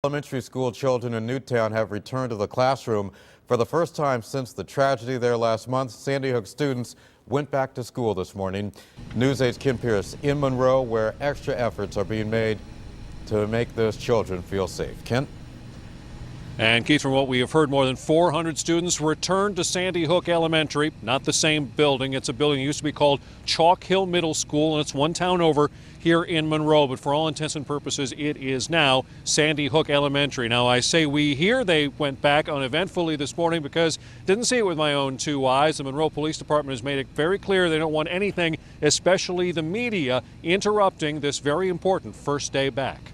Elementary school children in Newtown have returned to the classroom for the first time since the tragedy there last month. Sandy Hook students went back to school this morning. News 8's Kim Pierce in Monroe, where extra efforts are being made to make those children feel safe. Kent? And Keith, from what we have heard, more than 400 students returned to Sandy Hook Elementary. Not the same building. It's a building that used to be called Chalk Hill Middle School, and it's one town over here in Monroe. But for all intents and purposes, it is now Sandy Hook Elementary. Now, I say we here. They went back uneventfully this morning because didn't see it with my own two eyes. The Monroe Police Department has made it very clear they don't want anything, especially the media, interrupting this very important first day back.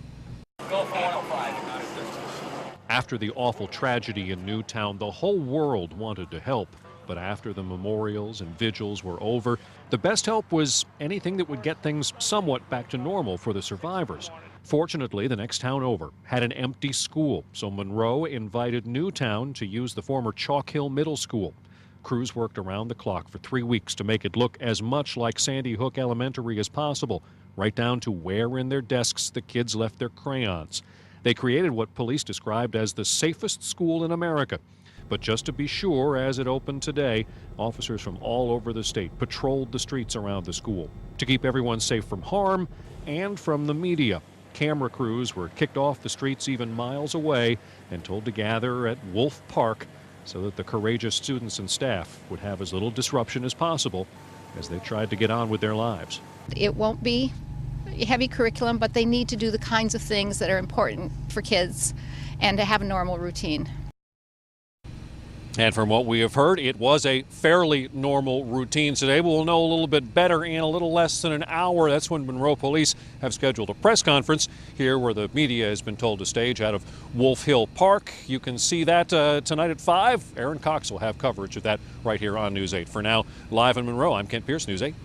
Go for 105. After the awful tragedy in Newtown, the whole world wanted to help. But after the memorials and vigils were over, the best help was anything that would get things somewhat back to normal for the survivors. Fortunately, the next town over had an empty school, so Monroe invited Newtown to use the former Chalk Hill Middle School. Crews worked around the clock for 3 weeks to make it look as much like Sandy Hook Elementary as possible, right down to where in their desks the kids left their crayons. They created what police described as the safest school in America. But just to be sure, as it opened today, officers from all over the state patrolled the streets around the school to keep everyone safe from harm and from the media. Camera crews were kicked off the streets even miles away and told to gather at Wolf Park so that the courageous students and staff would have as little disruption as possible as they tried to get on with their lives. It won't be heavy curriculum, but they need to do the kinds of things that are important for kids and to have a normal routine. And from what we have heard, it was a fairly normal routine today. We'll know a little bit better in a little less than an hour. That's when Monroe Police have scheduled a press conference here where the media has been told to stage out of Wolf Hill Park. You can see that tonight at 5. Aaron Cox will have coverage of that right here on News 8. For now, live in Monroe, I'm Kent Pierce, News 8.